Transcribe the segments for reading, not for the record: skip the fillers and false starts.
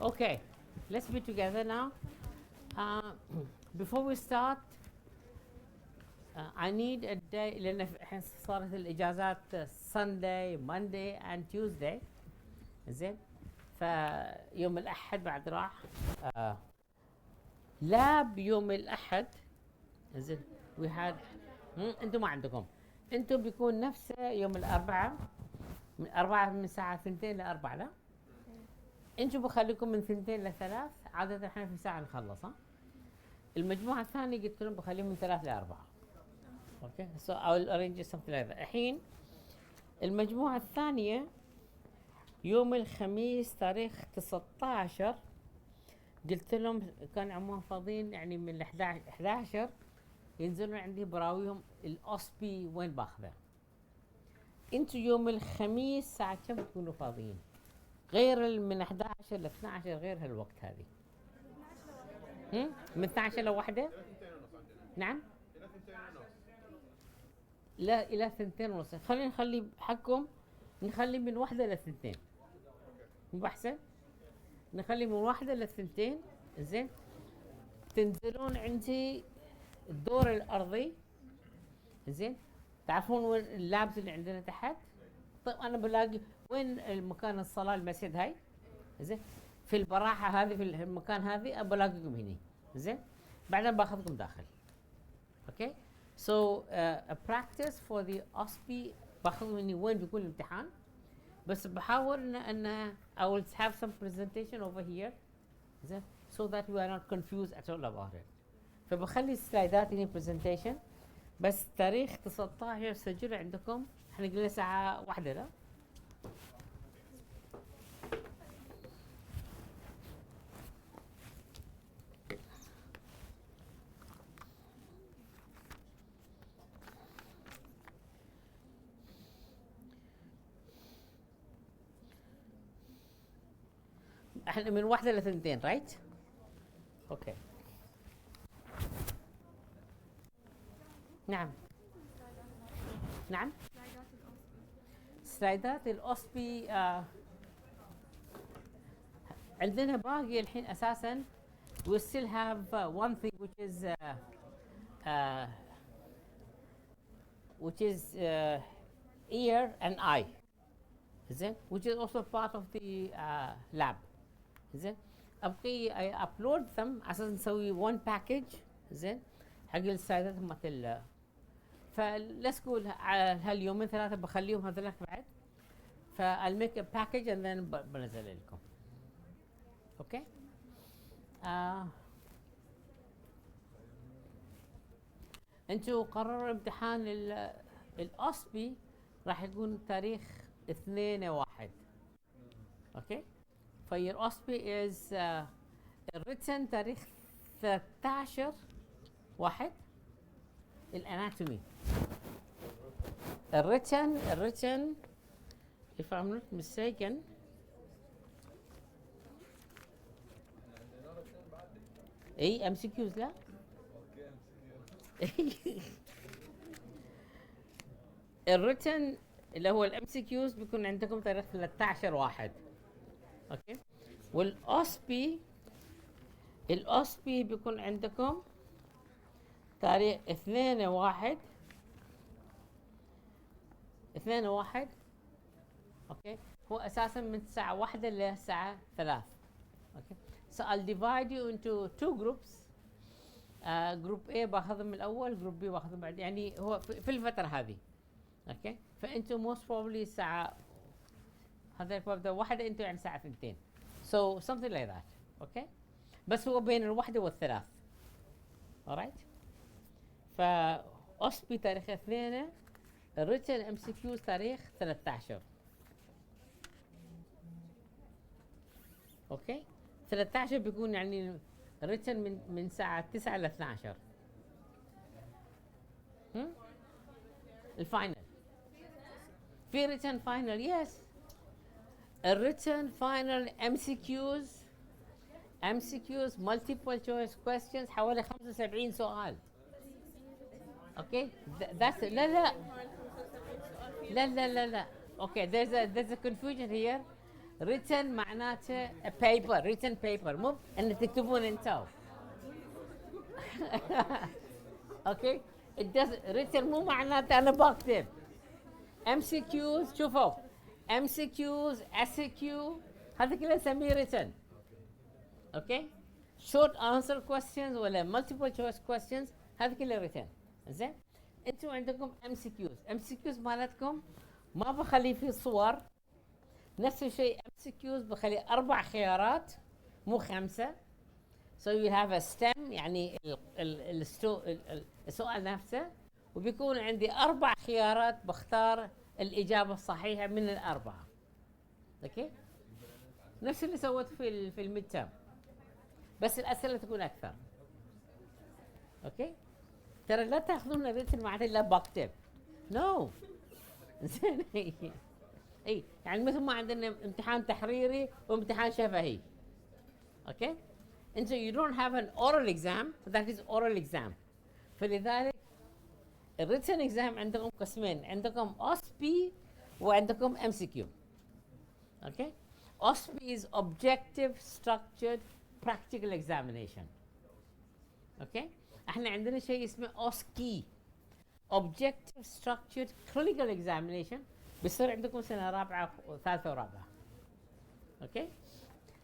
Okay, let's be together now. Uh, before we start, I need a day لأن الحين صارت الإجازات Sunday, Monday and Tuesday. زين؟ فيوم الأحد بعد راح. لاب يوم الأحد. زين؟ We had أنتم ما عندكم. أنتم بيكون نفسه يوم الأربعاء من الساعة 2 ل 4 لا؟ انتم بخليكم من 2 ل 3 عادة احنا في ساعة نخلص ها؟ المجموعة الثانية قلت لهم بخليهم من 3 ل 4. اوكي؟ so I will arrange something like that. الحين المجموعة الثانية يوم الخميس تاريخ 19 قلت لهم كان عموما فاضيين يعني من 11 ينزلون عندي براويهم الاوسبي وين باخذه. انتم يوم الخميس ساعة كم تكونوا فاضيين؟ غير من 11 ل 12 غير هالوقت هذه. من 12 ل 1 نعم لا الى 2:30. خلينا نخلي حقكم نخلي من 1 ل 2 مو احسن؟ نخلي من 1 ل 2 زين. تنزلون عندي الدور الارضي زين. تعرفون وين اللابز اللي عندنا تحت؟ طيب انا بلاقي وين المكان الصلاه المسجد هاي زين في البراحه هذه في المكان هذه بلاقيكم هنا زين. بعدين باخذكم داخل. اوكي so a practice for the OSPI باخذكم هنا وين بيكون الامتحان. بس بحاول ان I will have some presentation over here زين so that we are not confused at all about it. فبخلي السلايدات هنا presentation بس تاريخ 19 سجلوا عندكم. احنا قلنا ساعة 1 لا؟ احنا من 1 ل 2 رايت؟ اوكي. نعم. نعم. سلايدات الأوسبي عندنا باقي الحين أساساً we still have one thing which is ear and eye زين which is also part of the lab زين. أبقي I upload them أساساً نسوي one package زين حق السلايدات مثل فلس قول هاليومين 3 بخليهم هذولك بعد. I'll make a package and then بنزل لكم. اوكي؟ انتوا قرروا امتحان الاوسبي راح يكون تاريخ 2/1. اوكي؟ فير اوسبي is written تاريخ 13/1 الاناتومي. الريتن if I'm not mistaken اي MCQs لا الريتن اللي هو الMCQs بيكون عندكم تاريخ 13/1 اوكي. والاوسبي بيكون عندكم تاريخ 2/1 اوكي. هو اساسا من الساعة 1 للساعة 3. اوكي so I'll divide you into 2 groups. جروب A باخذهم الاول جروب B باخذهم بعد يعني هو في الفترة هذه. اوكي فانتم most probably الساعة هذا ببدأ 1 انتم يعني الساعة 2 so something like that. اوكي بس هو بين 1 و3 alright. فأوسبي تاريخ 2 الريتن MCQs تاريخ 13. اوكي 13 بيكون يعني الريتن من ساعة 9 ل 12. الفاينل في ريتن فاينل يس. الريتن فاينل MCQs multiple choice questions حوالي 75 سؤال. اوكي that's لا اوكي there's a confusion here. written معناته a paper, written paper, مو ان تكتبون انتو. اوكي. it does written مو معناته انا بكتب. MCQs شوفوا MCQs SQ هذا كله نسميه written. اوكي. short answer questions ولا multiple choice questions هذا كله written. زين. انتم عندكم MCQs مالتكم ما بخلي فيه صور. نفس الشيء MCQs بخلي 4 خيارات مو 5. so you have a stem يعني السؤال نفسه وبيكون عندي 4 خيارات بختار الإجابة الصحيحة من الأربعة. اوكي. نفس اللي سويته في الميد تيرم بس الأسئلة تكون أكثر. اوكي. ترى لا تاخذون الريتن معناته لا بكتب. نو. زين. اي يعني مثل ما عندنا امتحان تحريري وامتحان شفهي. اوكي. انت you don't have an oral exam that is oral exam. فلذلك الريتن اكزام عندكم قسمين، عندكم OSPE وعندكم MCQ. اوكي. OSPE is objective structured practical examination. اوكي. احنا عندنا شيء اسمه OSCE objective structured clinical examination بيصير عندكم سنة رابعة وثالثة ورابعة. اوكي.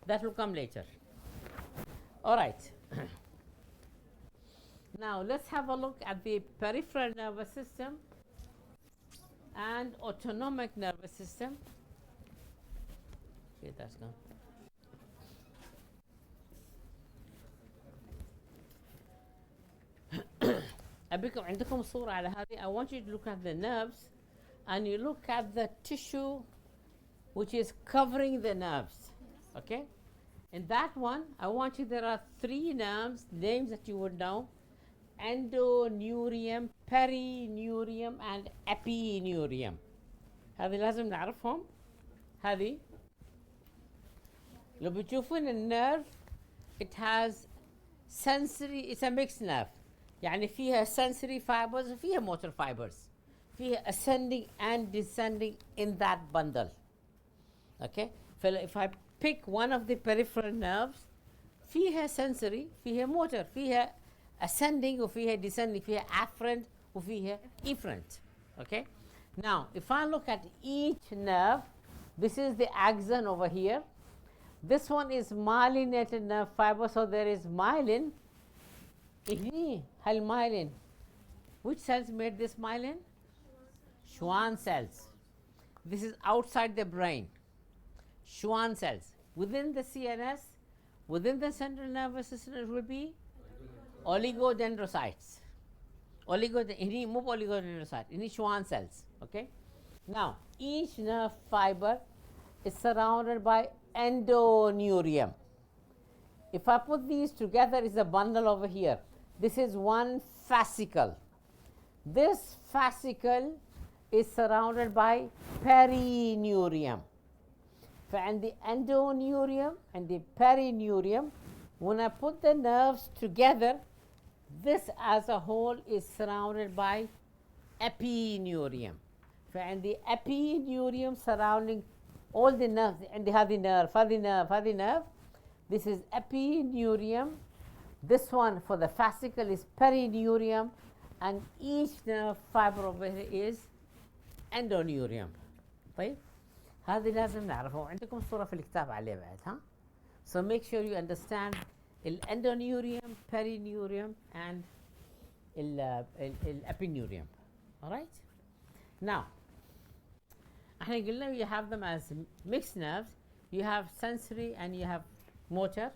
that will come later. all right. now let's have a look at the peripheral nervous system and autonomic nervous system. Okay, that's gone. أبيكم عندكم صورة على هذه. I want you to look at the nerves and you look at the tissue which is covering the nerves. Okay. In that one, I want you, there are 3 nerves, names that you would know: endoneurium, perineurium, and epineurium. هذه لازم نعرفهم. هذه لو بتشوفون النيرف it has sensory, it's a mixed nerve. يعني فيها sensory fibers وفيها motor fibers. فيها ascending and descending in that bundle. Okay. if I pick one of the peripheral nerves فيها sensory فيها motor فيها ascending وفيها descending فيها afferent وفيها efferent. Okay. now if I look at each nerve, this is the axon over here. This one is myelinated nerve fiber, so there is myelin. Myelin. Which cells made this myelin? Schwann cells. This is outside the brain. Schwann cells. Within the CNS, within the central nervous system, it will be oligodendrocytes. Move oligodendrocyte. Ini Schwann cells. Okay. Now, each nerve fiber is surrounded by endoneurium. If I put these together, it's a bundle over here. This is one fascicle. This fascicle is surrounded by perineurium. And the endoneurium and the perineurium, when I put the nerves together, this as a whole is surrounded by epineurium. And the epineurium surrounding all the nerves, and they have the nerve. This is epineurium. This one for the fascicle is perineurium, and each nerve fiber over here is endoneurium. طيب هذه لازم نعرفها وعندكم صورة في الكتاب عليه بعد ها. So make sure you understand الendoneurium, perineurium and epineurium. All right. Now احنا قلنا you have them as mixed nerves. You have sensory and you have motor.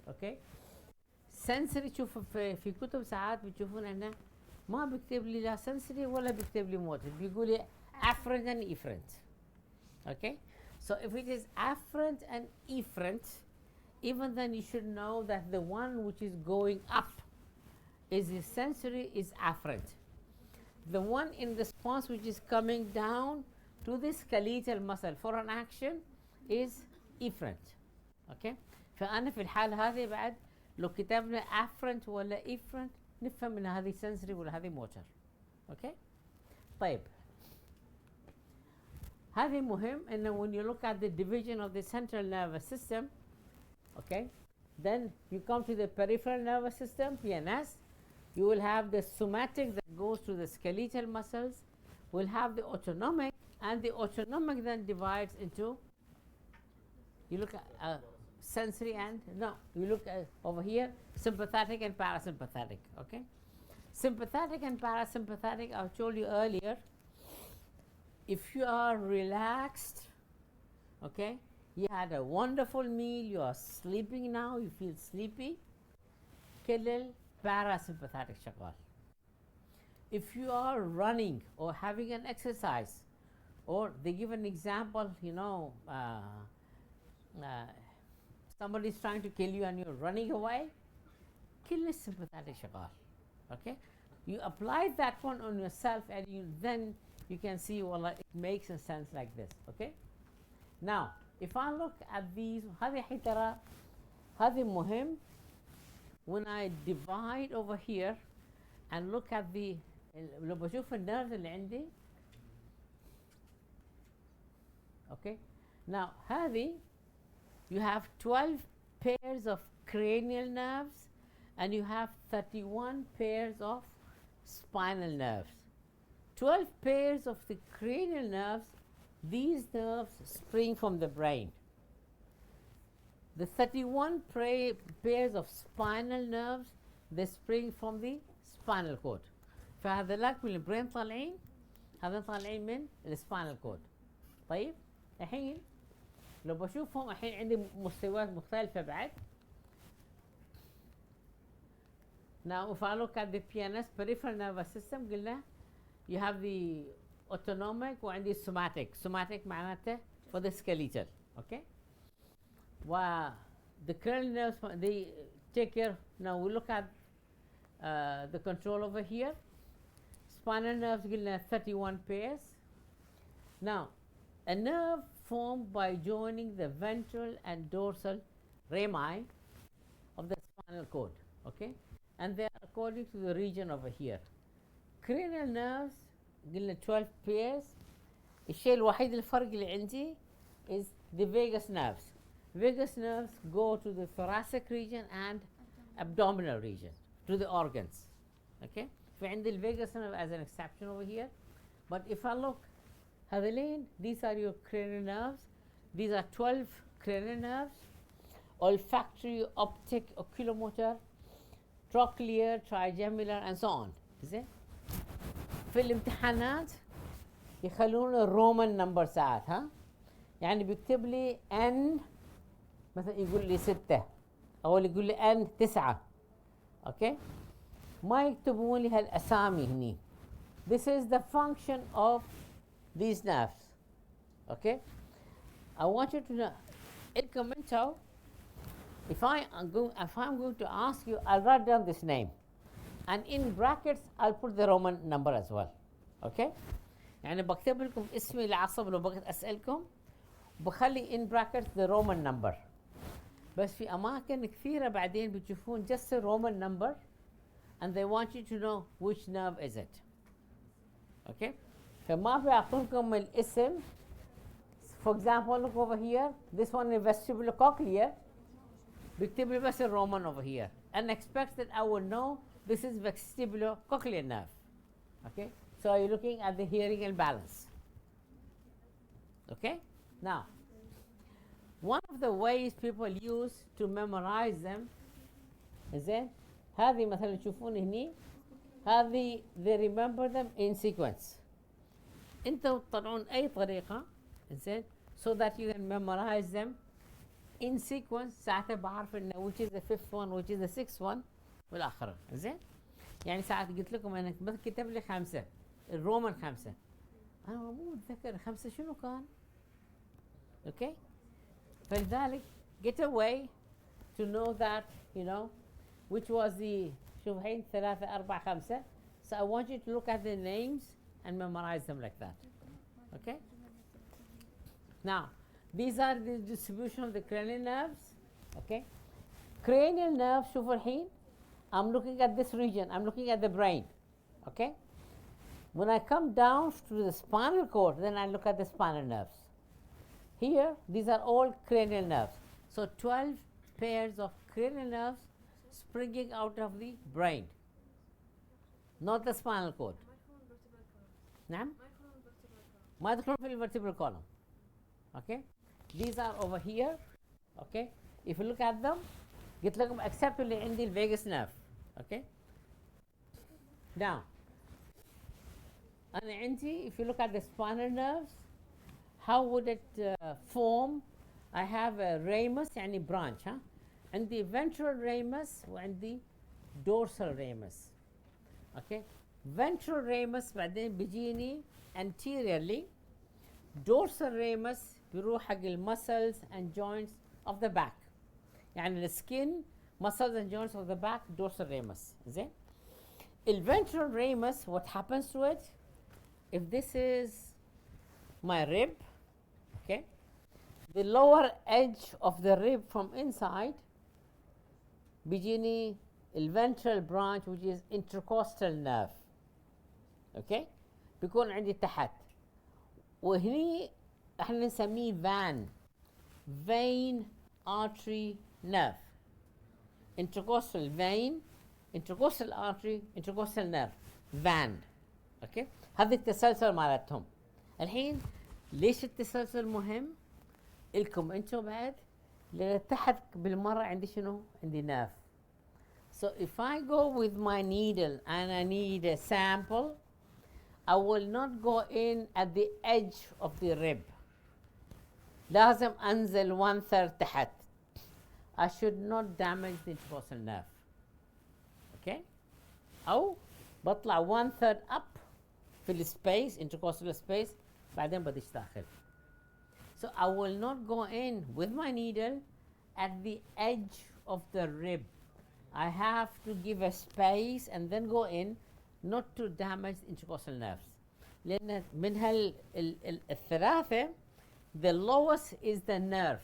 Okay. sensory تشوف في كتب ساعات بتشوفون انه ما بيكتب لي لا sensory ولا بيكتب لي motor، بيقول لي afferent and efferent. Okay. So if it is afferent and efferent, even then you should know that the one which is going up is the sensory is afferent. The one in response which is coming down to the skeletal muscle for an action is efferent. Okay. فأنا في الحالة هذه بعد لو كتبنا afferent ولا efferent نفهم ان هذه sensory ولا هذه motor. Okay. طيب هذه مهم إنه when you look at the division of the central nervous system, okay, then you come to the peripheral nervous system, PNS. You will have the somatic that goes to the skeletal muscles. We'll have the autonomic, and the autonomic then divides into, you look at sensory and, no, you look at over here, sympathetic and parasympathetic, okay? Sympathetic and parasympathetic, I told you earlier, if you are relaxed, okay, you had a wonderful meal, you are sleeping now, you feel sleepy, كل parasympathetic شغال. If you are running or having an exercise, or they give an example, you know, somebody is trying to kill you and you're running away, كل sympathetic شغال, okay? You apply that one on yourself and then you can see, well, it makes a sense like this, okay? Now, if I look at these, هذه حترى هذه مهم. When I divide over here and look at the, لو بشوف النيرفز اللي عندي, okay? Now, هذه you have 12 pairs of cranial nerves and you have 31 pairs of spinal nerves. 12 pairs of the cranial nerves, these nerves spring from the brain. The 31 pairs of spinal nerves, they spring from the spinal cord. فهذولاك من البرين طالعين، هذول طالعين من السباينال كود. طيب الحين لو بشوفهم الحين عندي مستويات مختلفة بعد. Now if I look at the PNS, peripheral nervous system, قلنا you have the autonomic وعندي somatic. Somatic معناته for the skeletal, okay? The cranial nerves, they take care. Now we look at the control over here. Spinal nerves قلنا 31 pairs. Now a nerve formed by joining the ventral and dorsal rami of the spinal cord, okay? And they are according to the region over here. Cranial nerves قلنا 12 pairs. الشيء الوحيد الفرق اللي عندي is the vagus nerves. Vagus nerves go to the thoracic region and abdominal region, to the organs, okay? فعندي الvagus nerve as an exception over here. But if I look, هذولين, these are your cranial nerves. These are 12 cranial nerves. Olfactory, optic, oculomotor, trochlear, trigeminal, and so on. Is it? في الامتحانات يخلون الرومان نمبر ساعات، ها؟ يعني بيكتب لي N مثلا يقول لي 6 أو يقول لي N 9، أوكي؟ ما يكتبون لي هالأسامي هني. This is the function of these nerves, okay? I want you to know. إنكم أنتوا, if I'm going to ask you, I'll write down this name, and in brackets I'll put the Roman number as well, okay? يعني بكتب لكم اسمي العصب لو بغيت أسألكم بخلي in brackets the Roman number. بس في أماكن كثيرة بعدين بتشوفون just a Roman number and they want you to know which nerve is it, okay? فما بيعطونكم الاسم. For example, look over here. This one is vestibulocochlear. بيكتب لي بس الرومان over here and expects that I will know this is vestibulocochlear nerve, okay? So you're looking at the hearing and balance, okay? Now, one of the ways people use to memorize them is that هذه مثلا تشوفون هني هذه they remember them in sequence. انتوا تطلعون اي طريقة زين so that you can memorize them in sequence. ساعتها بعرف انه which is the fifth one which is the sixth one والاخر. زين يعني ساعات قلت لكم انا بس كتب لي 5 الرومان 5 انا مو متذكر 5 شنو كان، اوكي؟ فلذلك get a way to know that you know which was the شوف الحين 3 4 5. So I want you to look at the names and memorize them like that, okay? Now these are the distribution of the cranial nerves, okay? Cranial nerves, شوفوا الحين I'm looking at this region, I'm looking at the brain, okay? When I come down to the spinal cord, then I look at the spinal nerves. Here, these are all cranial nerves. So 12 pairs of cranial nerves springing out of the brain, not the spinal cord. نعم؟ ما يدخلون في vertebral column. Okay? These are over here. Okay? If you look at them, قلت لكم except اللي عندي vagus nerve. Okay? Now, أنا عندي, if you look at the spinal nerves, how would it form? I have a ramus يعني branch. ها? عندي ventral ramus وعندي dorsal ramus. Okay? Ventral ramus بعدين بيجيني anteriorly. Dorsal ramus بيروح حق muscles and joints of the back. يعني skin, muscles and joints of the back, dorsal ramus. زين؟ Ventral ramus, what happens to it? If this is my rib, okay, the lower edge of the rib from inside بيجيني ventral branch which is intercostal nerve. اوكي بيكون عندي تحت وهني احنا نسميه vein artery nerve. intercostal vein, intercostal artery, intercostal nerve, اوكي هذا التسلسل مالتهم. الحين ليش التسلسل مهم لكم انتم بعد؟ لان تحت بالمره عندي شنو؟ عندي nerve. So if I go with my needle and I need a sample, I will not go in at the edge of the rib. لازم أنزل 1/3 تحت. I should not damage the intercostal nerve. Okay? أو بطلع 1/3 up في السبيس intercostal space بعدين بدش داخل. So I will not go in with my needle at the edge of the rib. I have to give a space and then go in, not to damage the intercostal nerves. لأن من الثلاثة the lowest is the nerve.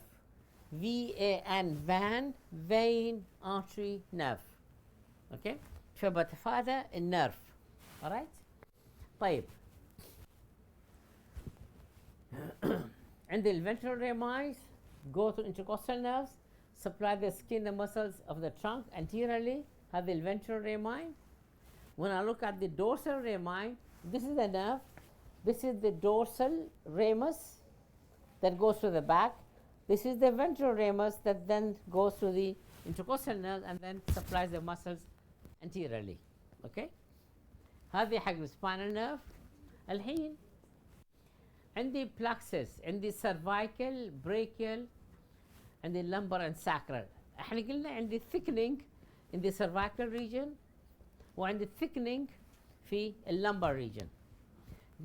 VAN, vein, artery, nerve. Okay? فبتفادى النيرف. Alright? طيب. عند ventral rami go to intercostal nerves, supply the skin and muscles of the trunk anteriorly, have the ventral rami. When I look at the dorsal rami, this is the nerve, this is the dorsal ramus that goes to the back, this is the ventral ramus that then goes to the intercostal nerve and then supplies the muscles anteriorly. Okay? هذه حق spinal nerve. الحين عندي plexus, عندي cervical, brachial, عندي lumbar and sacral. احنا قلنا عندي thickening in the cervical region وعندي thickening في lumbar region.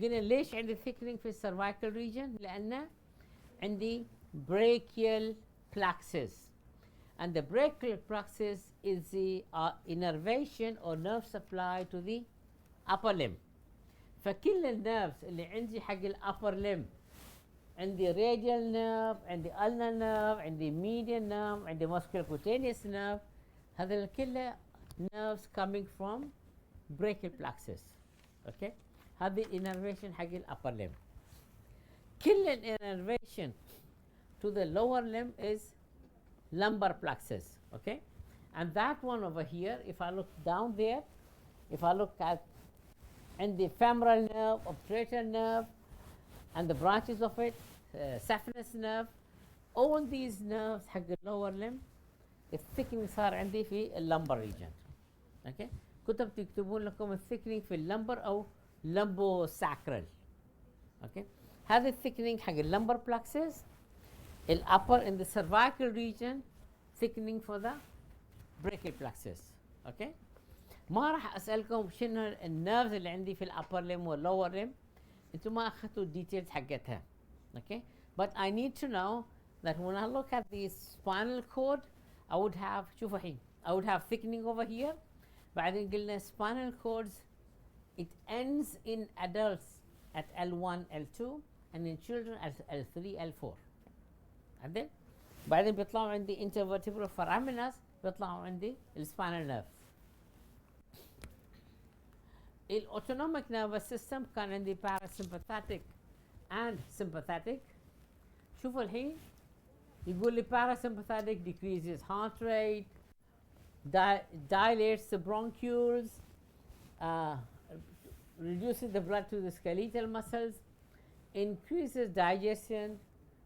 قلنا ليش عندي thickening في cervical region؟ لأن عندي brachial plexus, and the brachial plexus is the innervation or nerve supply to the upper limb. فكل النيرفز اللي عندي حق الupper limb عندي radial nerve, عندي ulnar nerve, عندي median nerve, عندي musculocutaneous nerve. هذا كله nerves coming from brachial plexus. Okay? هذه innervation حق الupper limb. كل innervation to the lower limb is lumbar plexus. Okay? And that one over here, if I look down there, if I look at and the femoral nerve, obturator nerve, and the branches of it, saphenous nerve, all these nerves حق lower limb الثيكنينج صار عندي في lumbar region. Okay? كتب تكتبون لكم الثيكنينج في اللمبر أو lumbosacral. Okay? هذا الثيكنينج حق lumbar plexus, upper in the cervical region, thickening for the brachial plexus. Okay? ما راح اسالكم شنو النيرفز اللي عندي في الابر ليم واللور ليم، انتم ما اخذتوا الديتيلز حقتها. Okay? But I need to know that when I look at the spinal cord I would have شوفوا الحين I would have thickening over here. بعدين قلنا spinal cords it ends in adults at L1 L2 and in children at L3 L4. بعدين بيطلعوا عندي intervertebral foraminers، بيطلعوا عندي الspinal nerves. الاوتونوميك نيرفس سيستم كان عندي باراسمباثيك اند سمباثيك. شوفوا الحين يقول لي parasympathetic decreases heart rate, dilates the bronchioles, uh, reduces the blood to the skeletal muscles, increases digestion.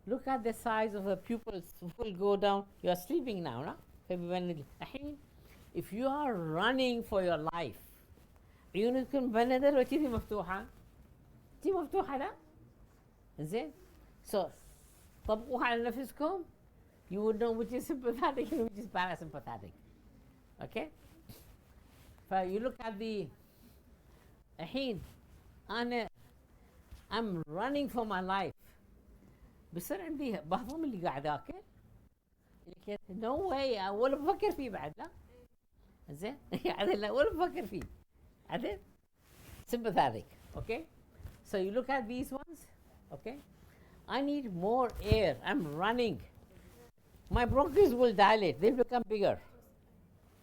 Look at the size of the pupils will go down. You are sleeping now, no? الحين if you are running for your life عيونكم بندر وكذي مفتوحة، تي مفتوحة لا؟ زين؟ So طبقوها على نفسكم. You would know which is sympathetic and which is parasympathetic. Okay? You look at the الحين أنا I'm running for my life. بصير عندي بهضم اللي قاعد آكل. No way ولا بفكر فيه بعد لا. زين؟ عدل لا ولا بفكر فيه. عدل؟ Sympathetic. Okay? So you look at these ones. Okay? I need more air. I'm running. My bronchioles will dilate. They'll become bigger.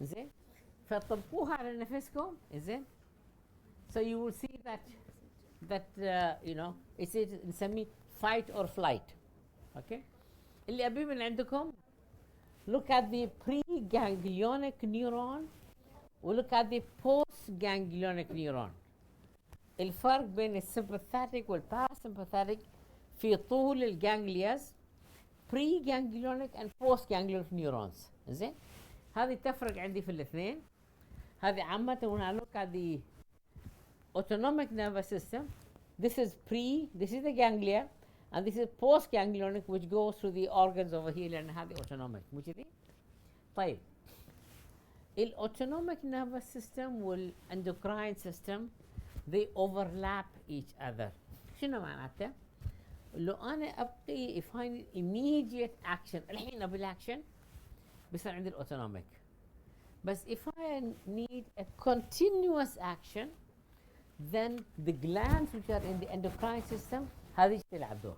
زين؟ فطبقوها على نفسكم. زين؟ So you will see that you know نسميه fight or flight. Okay? اللي أبي من عندكم look at the pre-ganglionic neuron و look at the post-ganglionic neuron. الفرق بين السمباثيك والباراسمباثيك في طول الجانجلياز pre-ganglionic and post-ganglionic neurons. زين؟ هذه تفرق عندي في الاثنين. هذه عامة when I look at the autonomic nervous system, this is the ganglia, and this is post-ganglionic which goes through the organs over here and هذه autonomic. مو كذي؟ طيب autonomic nervous system والendocrine system they overlap each other. شنو معناته؟ لو أنا أبقي if I need immediate action الحين أبي الأكشن بيصير عندي الأوتونوميك. بس if I need a continuous action then the glands which are in the endocrine system هذه تلعب دور.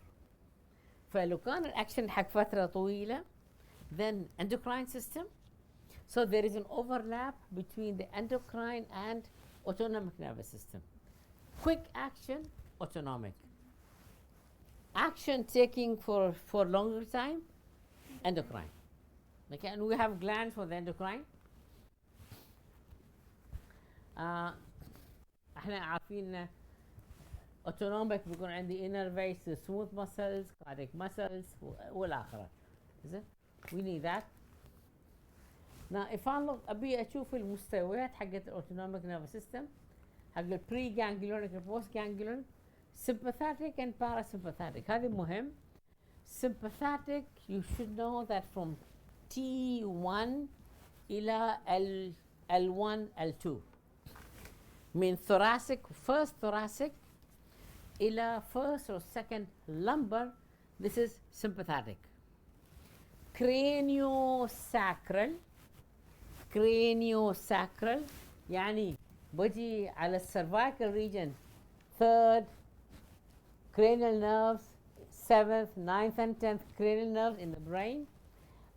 فلو كان الأكشن حق فترة طويلة then endocrine system, so there is an overlap between the endocrine and autonomic nervous system. Quick action, autonomic. Action taking for longer time, endocrine. Okay, and we have glands for the endocrine. احنا عارفين autonomic بيكون عندي inner vagus, smooth muscles, cardiac muscles والآخرة. زين؟ we need that. Now if I look أبي أشوف المستويات حقت autonomic nervous system حق ال pre-ganglionic and post-ganglionic, sympathetic and parasympathetic. هذا مهم. Sympathetic you should know that from T1 إلى L1 L2 من thoracic first thoracic إلى first or second lumbar, this is sympathetic. Craniosacral يعني بجي على cervical region third cranial nerves, 7th, 9th and 10th cranial nerves in the brain,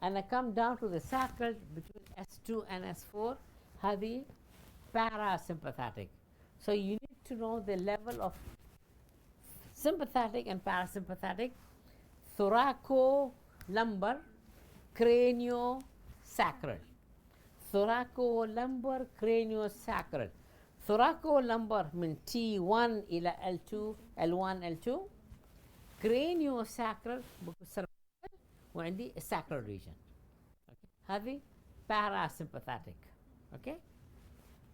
and I come down to the sacral between S2 and S4, هذه parasympathetic. So you need to know the level of sympathetic and parasympathetic, thoracolumbar, craniosacral. Thoracolumbar, craniosacral. Thoracolumbar من T1 إلى L2 L1 L2. craniosacral cervical وعندي sacral region. Okay. هذه parasympathetic. Okay.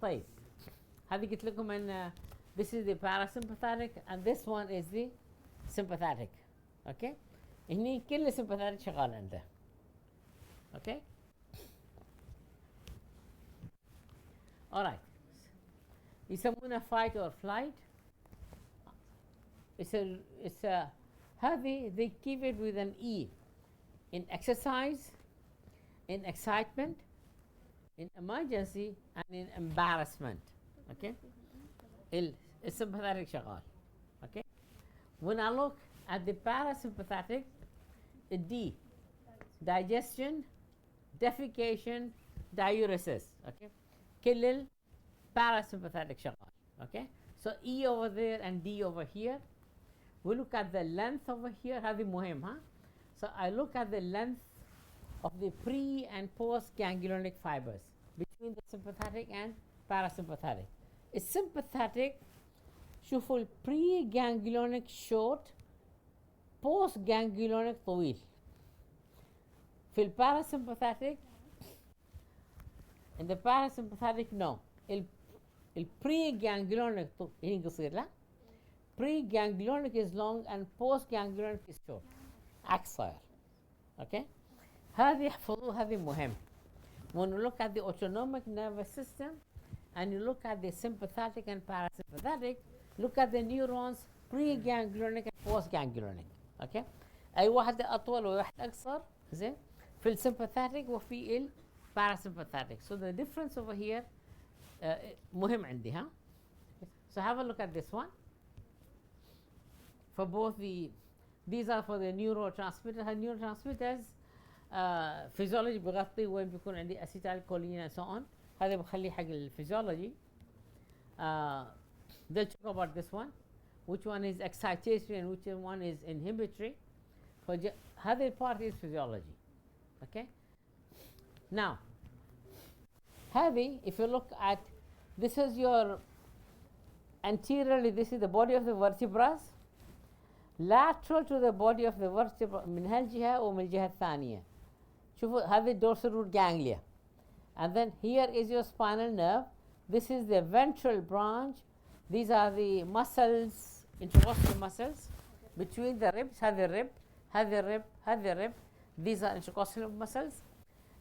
طيب هذه قلت لكم ان this is the parasympathetic and this one is the sympathetic. Okay. هني كل sympathetic شغال عنده. Okay. Alright. يسمونه fight or flight. It's a heavy, they keep it with an E. In exercise, in excitement, in emergency, and in embarrassment. Okay? Sympathetic شغال. Okay? When I look at the parasympathetic, D, digestion, defecation, diuresis. Okay? كل parasympathetic شغال. Okay, so E over there and D over here. We look at the length over here. هذه مهم ها. So I look at the length of the pre and post ganglionic fibers between the sympathetic and parasympathetic. It's sympathetic. شوفوا ال pre ganglionic short, post ganglionic طويل. في ال parasympathetic, in the parasympathetic no. ال pre ganglionic هنا قصير لا. Pre ganglionic is long and post ganglionic is short. عكس صاير. Okay. هذه احفظوا هذه مهم. When you look at the autonomic nervous system and you look at the sympathetic and parasympathetic, look at the neurons pre-ganglionic and post-ganglionic. Okay. أي واحدة أطول وواحدة أقصر زين في الsympathetic وفي ال parasympathetic. So the difference over here مهم عندي ها. So have a look at this one. For both these are for the neurotransmitters. Neurotransmitters physiology بغطي وين بيكون عندي acetyl choline and so on. هذا بخليه حق الفيزيولوجي. They'll talk about this one. Which one is excitatory and which one is inhibitory. هذا part is physiology. Okay. Now, if you look at, this is your anteriorly, this is the body of the vertebrae. Lateral to the body of the vertebra من هالجهة ومن الجهة الثانية. شوفوا هذه dorsal root ganglia. And then here is your spinal nerve. This is the ventral branch. These are the muscles, intercostal muscles between the ribs. هذه rib, هذه rib, هذه rib. These are intercostal muscles.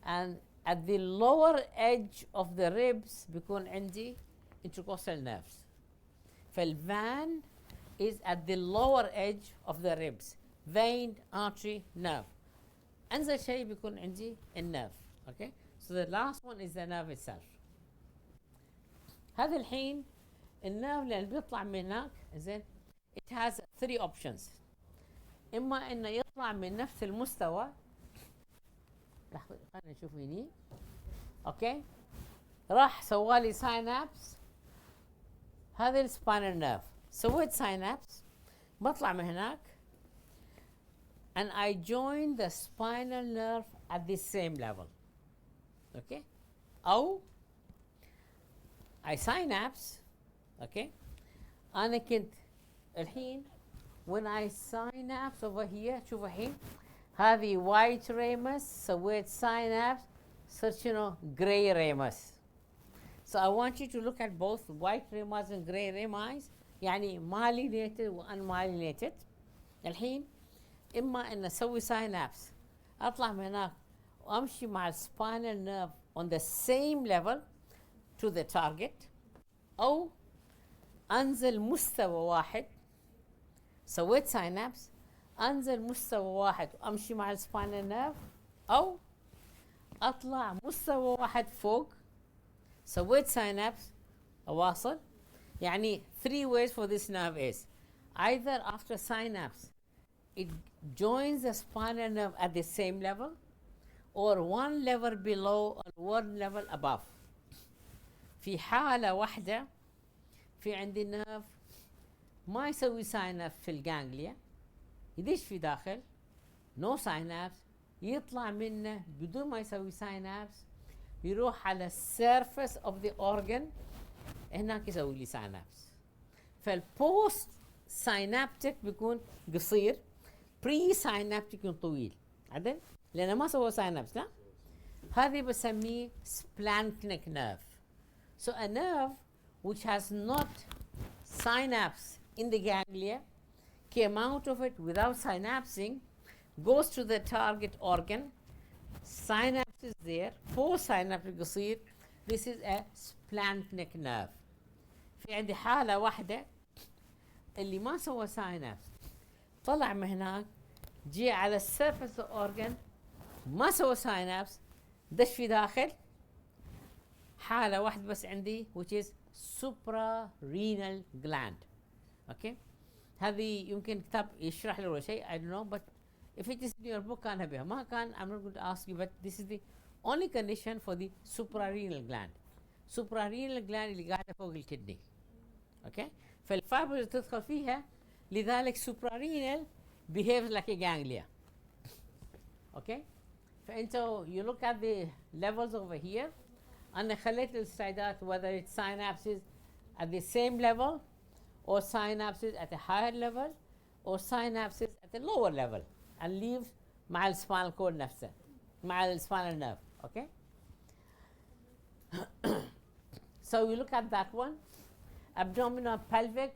And at the lower edge of the ribs بيكون عندي intercostal nerves. فالفان is at the lower edge of the ribs. Vein, artery, nerve. أنزل شيء بيكون عندي النيرف. Okay. So the last one is the nerve itself. هذا الحين النيرف اللي بيطلع من هناك زين. It has three options. إما إنه يطلع من نفس المستوى. لحظة خلينا نشوف هني. Okay. راح سوالي synapse. هذا السباينال نيرف. سويت synapse. بطلع من هناك. And I join the spinal nerve at the same level. Okay. أو I synapse. Okay. أنا كنت الحين when I synapse over here شوف الحين هذه white ramus سويت synapse صرت شنو grey ramus. So I want you to look at both white ramus and grey ramus يعني myelinated و unmyelinated. الحين إما إن أسوي synapse أطلع من هناك وأمشي مع spinal nerve on the same level to the target أو أنزل مستوى واحد سويت synapse أنزل مستوى واحد وأمشي مع spinal nerve أو أطلع مستوى واحد فوق سويت synapse أواصل. يعني three ways for this nerve is either after synapse it joins the spinal nerve at the same level or one level below or one level above. في حالة واحدة في عندي نيرف ما يسوي synapse في الجانجليا يدش في داخل no synapse يطلع منه بدون ما يسوي synapse يروح على surface of the organ هناك يسوي لي synapse. فالبوست synaptic بيكون قصير بري synaptic يكون طويل عدل لأنه ما سوى synapse لا. هذه بسميه splanchnic nerve. So a nerve which has not synapse in the ganglia came out of it without synapsing goes to the target organ. Synapse is there. Post synaptic قصير. This is a splanchnic nerve. في عندي حالة واحدة اللي ما سوى synapse طلع من هناك جي على السيرفس اورجن ما سوى synapse دش في داخل حالة واحدة بس عندي which is suprarenal gland. Okay. هذه يمكن كتاب يشرح لي ولا شيء I don't know but if it is in your book كان بها ما كان I'm not going to ask you but this is the only condition for the suprarenal gland. Suprarenal gland اللي قاعدة فوق الكدني. اوكي. فالفايبر اللي تدخل فيها لذلك suprarenal behaves like a ganglia. اوكي. فانتوا you look at the levels over here. انا خليت السلايدات whether it's synapses at the same level or synapses at a higher level or synapses at a lower level and leave مع الspinal cord نفسه مع الspinal nerve. Okay. So you look at that one, abdominal, pelvic,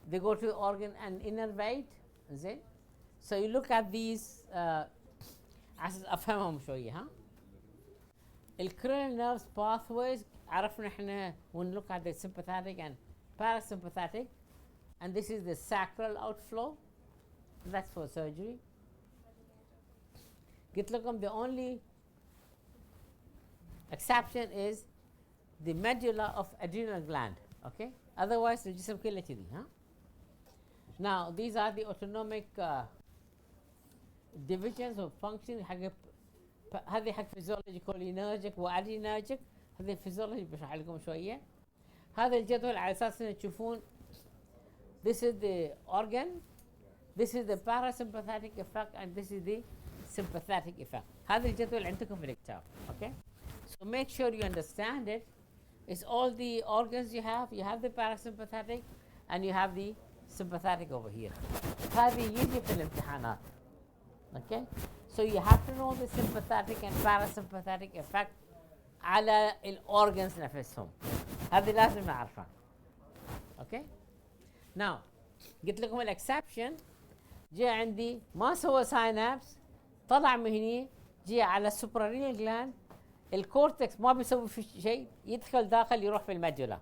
they go to the organ and innervate. زين. So you look at these عشان افهمهم شويه ها. الcranial nerves pathways عرفنا احنا when look at the sympathetic and parasympathetic, and this is the sacral outflow. That's for surgery. قلت لكم the only exception is the medulla of adrenal gland. Okay. Otherwise الجسم كله كذي ها. Now these are the autonomic divisions of function. هذه حق physiology cholinergic وادرينرجيك. هذه physiology بشرح لكم شويه. هذا الجدول على اساس ان تشوفون this is the organ, this is the parasympathetic effect, and this is the sympathetic effect. هذا الجدول عندكم في الكتاب. Okay. So make sure you understand it. It's all the organs you have. You have the parasympathetic and you have the sympathetic over here. هذه يجي في الامتحانات. Okay. So you have to know the sympathetic and parasympathetic effect على الأورجنز نفسهم. هذه لازم نعرفها. Okay. Now قلت لكم الإكسبشن جاء عندي ما سوى ساينابس طلع من هني جاء على السوبرارينال جلاند الكورتكس ما بيسوي في شيء يدخل داخل يروح في الميدولا.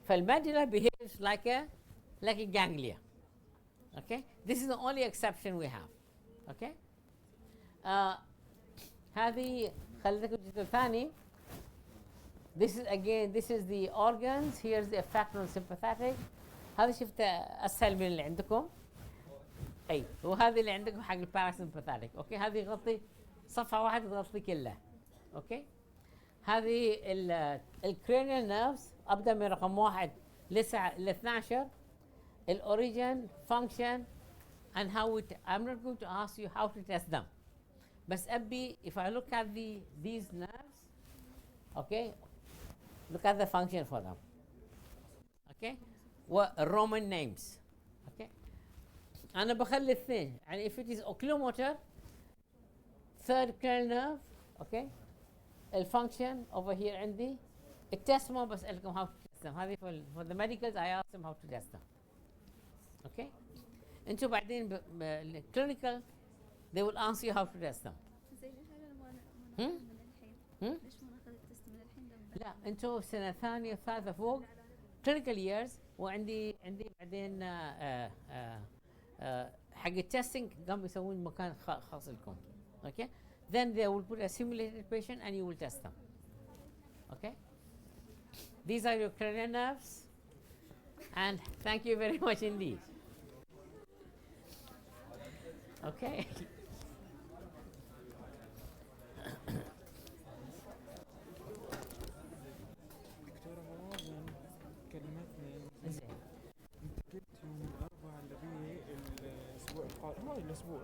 فالميدولا behaves like a ganglia. Okay. This is the only exception we have. Okay. هذه خليتكم الجزء الثاني. This is again, this is the organs. Here's the effect on sympathetic. هذا شفته أسهل من اللي عندكم. أي وهذا اللي عندكم حق الباراسمباثيك. أوكي. هذه يغطي صفحة واحدة تغطي كله. أوكي. هذه الكرينيال نيرفز أبدأ من رقم 1 ل 12. الأوريجين function and how it. I'm not going to ask you how to test them. بس أبي if I look at these nerves, okay, look at the function for them. Okay. Roman names. Okay. أنا بخلي الاثنين يعني if it is oculomotor third cranial nerve. Okay. الفانكشن over here عندي التست ما بسألكم how to test them. هذه for the medicals I ask them how to test them. Okay. انتوا بعدين clinical they will answer you how to test them. زين ليش ما من الحين؟ ليش ما ناخذ التست من الحين؟ لا انتوا سنة ثانية ثالثة فوق clinical years وعندي بعدين حق التستنج قاموا يسوون مكان خاص لكم. Okay. Then they will put a simulated patient and you will test them. Okay. These are your cranial nerves and thank you very much indeed. Okay. دكتورة موازن كلمتني. زين. انت قلت يوم الاربعاء اللي بيه الاسبوع القادم هاي الاسبوع